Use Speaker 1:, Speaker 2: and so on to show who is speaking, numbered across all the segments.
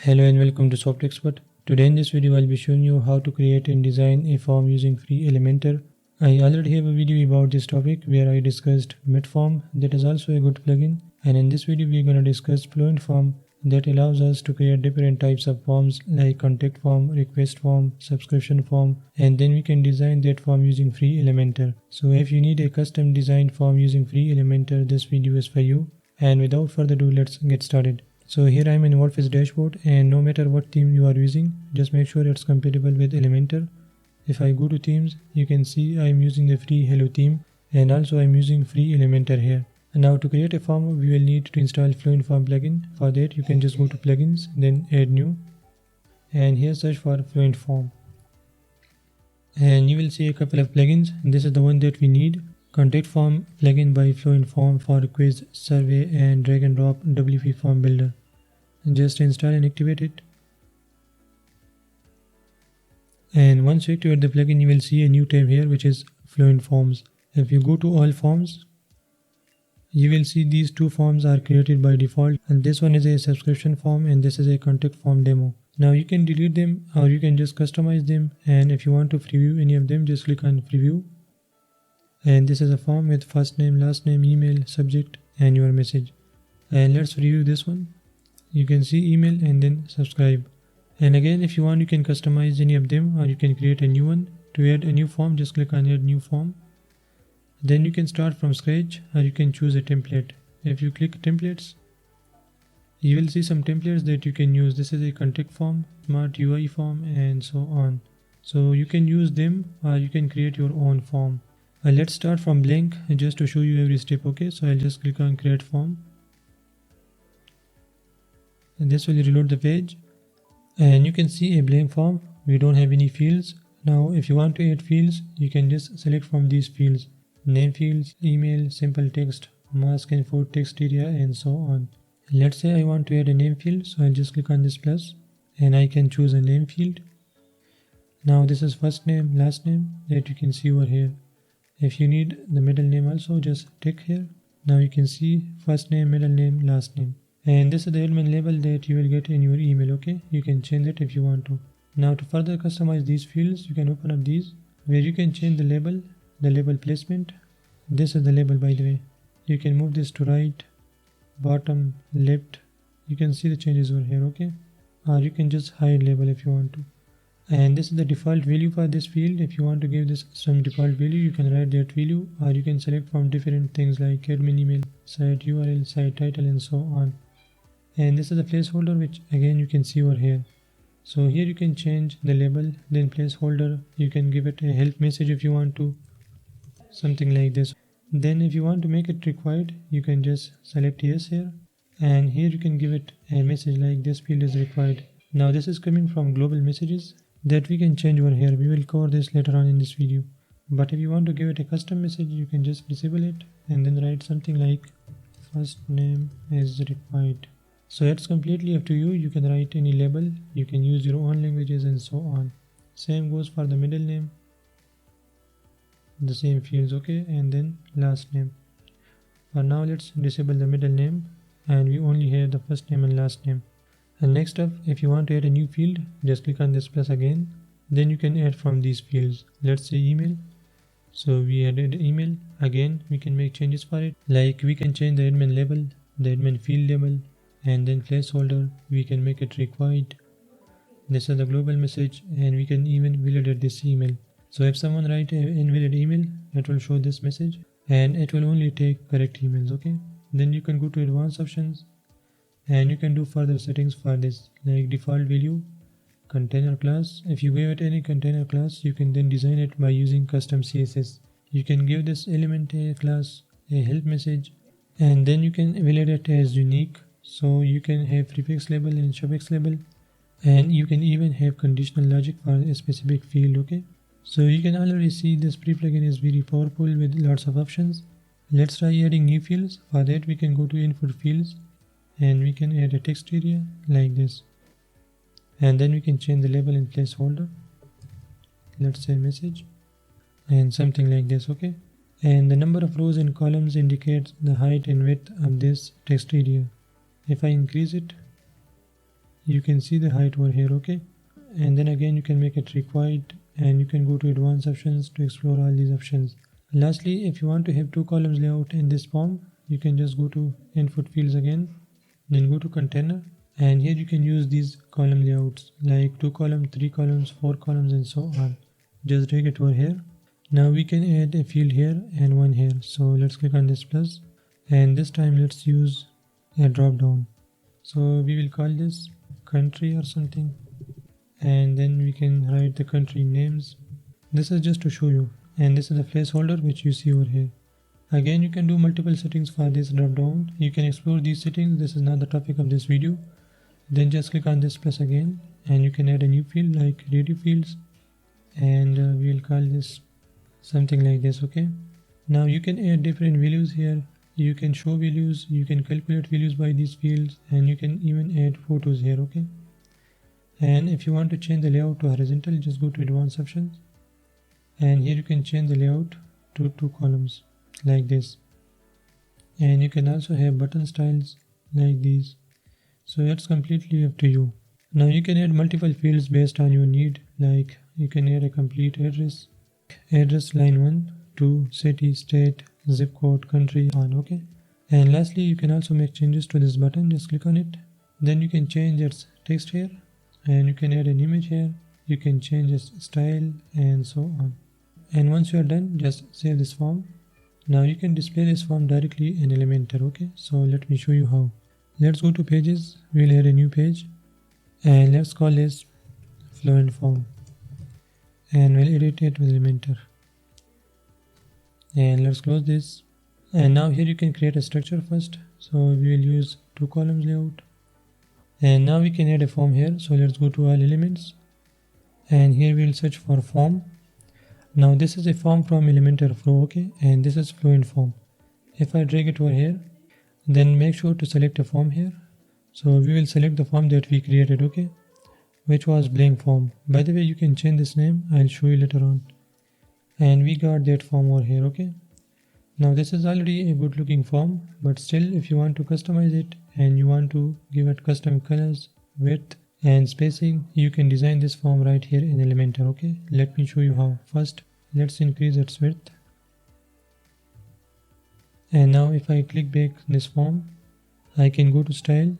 Speaker 1: Hello and welcome to softexpert. Today in this video I'll be showing you how to create and design a form using free Elementor. I already have a video about this topic where I discussed Form. That is also a good plugin, and in this video we're going to discuss Fluent Form that allows us to create different types of forms like contact form, request form, subscription form, and then we can design that form using free Elementor. So if you need a custom designed form using free Elementor, this video is for you. And without further ado, let's get started. So here I am in WordPress dashboard, and no matter what theme you are using, just make sure it's compatible with Elementor. If I go to themes, you can see I am using the free Hello theme, and also I am using free Elementor here. And now to create a form, we will need to install Fluent Form plugin. For that, you can just go to plugins, then add new, and here search for Fluent Form. And you will see a couple of plugins. This is the one that we need. Contact Form plugin by Fluent Form for quiz, survey, and drag and drop WP form builder. Just install and activate it. And once you activate the plugin, you will see a new tab here which is Fluent Forms. If you go to all forms, you will see these two forms are created by default, and this one is a subscription form and this is a contact form demo. Now you can delete them or you can just customize them, and if you want to preview any of them, just click on preview. And this is a form with first name, last name, email, subject, and your message. And let's review this one. You can see email and then subscribe. And again, if you want, you can customize any of them or you can create a new one. To add a new form, just click on add new form. Then you can start from scratch or you can choose a template. If you click templates, you will see some templates that you can use. This is a contact form, smart UI form, and so on. So you can use them or you can create your own form. Let's start from blank just to show you every step. Okay, so I'll just click on create form, and this will reload the page, and you can see a blank form. We don't have any fields. Now if you want to add fields, you can just select from these fields: name fields, email, simple text, mask info, text area, and so on. Let's say I want to add a name field, so I'll just click on this plus and I can choose a name field. Now this is first name, last name that you can see over here. If you need the middle name also, just tick here. Now you can see first name, middle name, last name. And this is the admin label that you will get in your email. Okay, you can change it if you want to. Now to further customize these fields, you can open up these where you can change the label placement. This is the label, by the way. You can move this to right, bottom, left. You can see the changes over here. Okay, or you can just hide label if you want to. And this is the default value for this field. If you want to give this some default value, you can write that value, or you can select from different things like admin email, site URL, site title, and so on. And this is the placeholder, which again you can see over here. So here you can change the label, then placeholder. You can give it a help message if you want to, something like this. Then if you want to make it required, you can just select yes here, and here you can give it a message like this field is required. Now this is coming from global messages that we can change over here. We will cover this later on in this video. But if you want to give it a custom message, you can just disable it and then write something like first name is required. So it's completely up to you. You can write any label, you can use your own languages, and so on. Same goes for the middle name, the same fields. Okay, and then last name. For now, let's disable the middle name and we only have the first name and last name. And next up, if you want to add a new field, just click on this plus again. Then you can add from these fields. Let's say email. So we added email. Again, we can make changes for it. Like we can change the admin label, the admin field label, and then placeholder. We can make it required. This is the global message, and we can even validate this email. So if someone write an invalid email, it will show this message, and it will only take correct emails. Okay. Then you can go to advanced options. And you can do further settings for this, like default value, container class. If you give it any container class, you can then design it by using custom CSS. You can give this element a class, a help message, and then you can validate it as unique. So you can have prefix label and suffix label, and you can even have conditional logic for a specific field. Okay, so you can already see this pre-plugin is very powerful with lots of options. Let's try adding new fields. For that, we can go to input fields, and we can add a text area like this, and then we can change the label and placeholder. Let's say message and something like this. Okay, and the number of rows and columns indicates the height and width of this text area. If I increase it, you can see the height over here, okay? And then again you can make it required, and you can go to advanced options to explore all these options. Lastly, if you want to have 2 columns layout in this form, you can just go to input fields again, then go to container, and here you can use these column layouts like 2 columns, 3 columns, 4 columns, and so on. Just drag it over here. Now we can add a field here and one here. So let's click on this plus, and this time let's use a drop down. So we will call this country or something, and then we can write the country names. This is just to show you, and this is the placeholder which you see over here. Again, you can do multiple settings for this drop down. You can explore these settings. This is not the topic of this video. Then just click on this plus again, and you can add a new field like radio fields, and we will call this something like this, okay? Now you can add different values here. You can show values, you can calculate values by these fields, and you can even add photos here, okay? And if you want to change the layout to horizontal, just go to advanced options, and here you can change the layout to 2 columns like this. And you can also have button styles like these. So it's completely up to you. Now you can add multiple fields based on your need, like you can add a complete address line 1, 2, city, state, zip code, country, on, okay? And lastly, you can also make changes to this button. Just click on it, then you can change its text here, and you can add an image here, you can change its style, and so on. And once you are done, just save this form. Now you can display this form directly in Elementor, okay? So let me show you how. Let's go to pages, we'll add a new page, and let's call this Fluent Form, and we'll edit it with Elementor. And let's close this. And now here you can create a structure first. So we will use 2 columns layout, and now we can add a form here. So let's go to all elements, and here we will search for form. Now this is a form from Elementor Pro, okay, and this is Fluent Form. If I drag it over here, then make sure to select a form here. So we will select the form that we created, okay, which was blank form. By the way, you can change this name, I'll show you later on. And we got that form over here, okay. Now this is already a good looking form, but still if you want to customize it and you want to give it custom colors, width, and spacing, you can design this form right here in Elementor, okay. Let me show you how. First, let's increase its width. And now if I click back this form, I can go to style,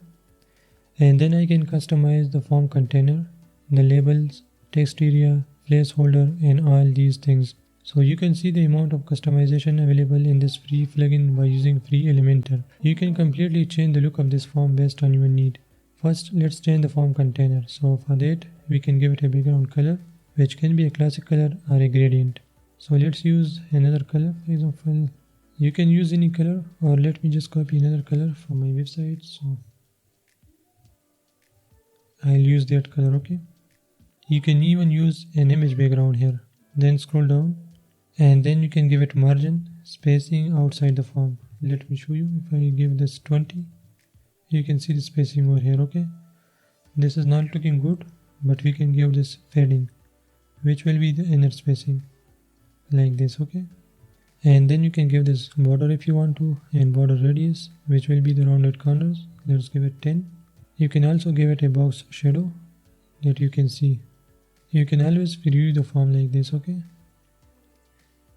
Speaker 1: and then I can customize the form container, the labels, text area, placeholder, and all these things. So you can see the amount of customization available in this free plugin by using free Elementor. You can completely change the look of this form based on your need. First, let's change the form container. So for that, we can give it a background color, which can be a classic color or a gradient. So let's use another color. For example, you can use any color, or let me just copy another color from my website. So I'll use that color, okay. You can even use an image background here. Then scroll down, and then you can give it margin, spacing outside the form. Let me show you. If I give this 20, you can see the spacing over here, okay. This is not looking good, but we can give this fading, which will be the inner spacing, like this, okay. And then you can give this border if you want to, and border radius, which will be the rounded corners. Let's give it 10. You can also give it a box shadow that you can see. You can always preview the form like this, okay.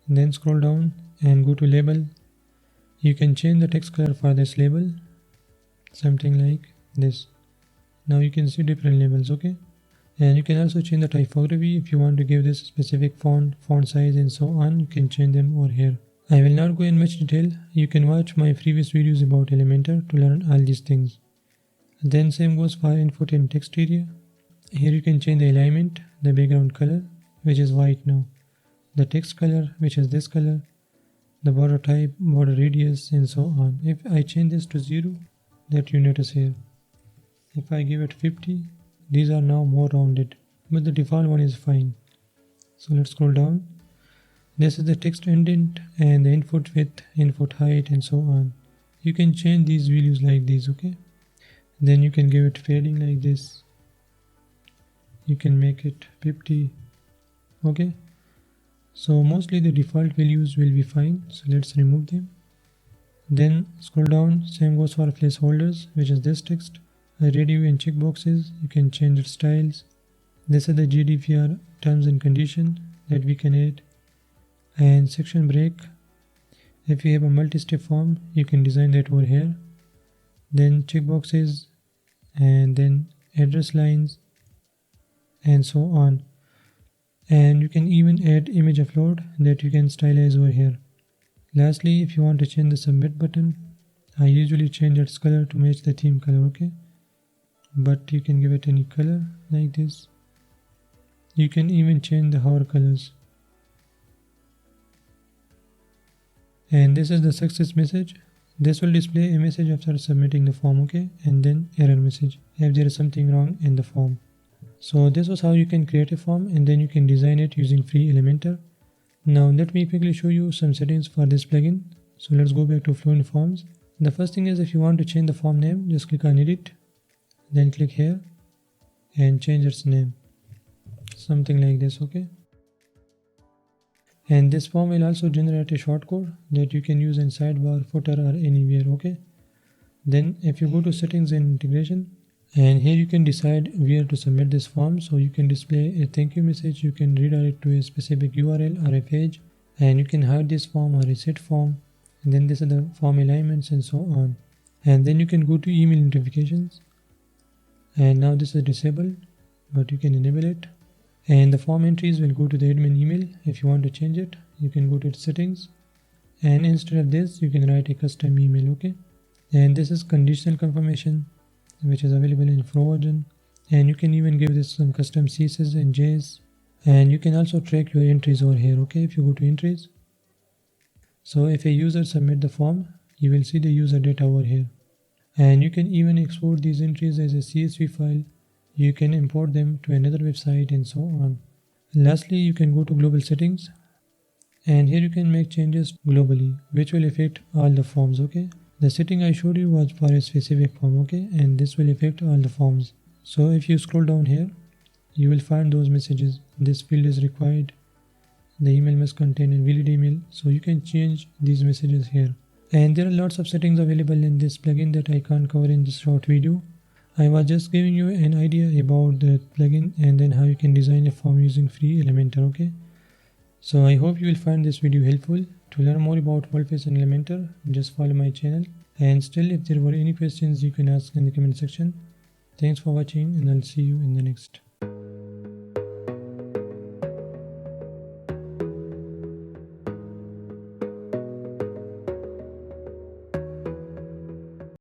Speaker 1: Then scroll down and go to label. You can change the text color for this label, something like this. Now you can see different labels, okay. And you can also change the typography. If you want to give this specific font size, and so on, you can change them over here. I will not go in much detail. You can watch my previous videos about Elementor to learn all these things. Then same goes for input and text area. Here you can change the alignment, the background color, which is white now, the text color, which is this color, the border type, border radius, and so on. If I change this to 0, that you notice here. If I give it 50, these are now more rounded, but the default one is fine. So let's scroll down. This is the text indent and the input width, input height, and so on. You can change these values like these, okay. Then you can give it fading like this. You can make it 50, okay. So mostly the default values will be fine, so let's remove them. Then scroll down. Same goes for placeholders, which is this text. review and checkboxes, you can change the styles. This is the GDPR terms and condition that we can add. And section break, if you have a multi-step form, you can design that over here. Then checkboxes, and then address lines, and so on. And you can even add image upload that you can stylize over here. Lastly, if you want to change the submit button, I usually change its color to match the theme color, okay? But you can give it any color like this. You can even change the hover colors. And this is the success message. This will display a message after submitting the form, okay? And then error message if there is something wrong in the form. So this was how you can create a form, and then you can design it using free Elementor. Now let me quickly show you some settings for this plugin. So let's go back to Fluent Forms. The first thing is, if you want to change the form name, just click on edit, then click here and change its name. Something like this, okay? And this form will also generate a shortcode that you can use in sidebar, footer or anywhere, okay? Then if you go to settings and integration, and here you can decide where to submit this form. So you can display a thank you message, you can redirect to a specific URL or a page, and you can hide this form or reset form. And then this is the form alignments and so on. And then you can go to email notifications, and now this is disabled, but you can enable it. And the form entries will go to the admin email. If you want to change it, you can go to its settings, and instead of this you can write a custom email, okay? And this is conditional confirmation, which is available in Pro version, and you can even give this some custom CSS and JS, and you can also track your entries over here, okay? If you go to entries, so if a user submit the form, you will see the user data over here, and you can even export these entries as a CSV file. You can import them to another website and so on. Lastly, you can go to global settings, and here you can make changes globally, which will affect all the forms, okay? The setting I showed you was for a specific form, okay? And this will affect all the forms. So if you scroll down here, you will find those messages. This field is required. The email must contain a valid email. So you can change these messages here. And there are lots of settings available in this plugin that I can't cover in this short video. I was just giving you an idea about the plugin and then how you can design a form using free Elementor, okay? So I hope you will find this video helpful. To learn more about WordPress and Elementor, just follow my channel. And still, if there were any questions, you can ask in the comment section. Thanks for watching, and I'll see you in the next.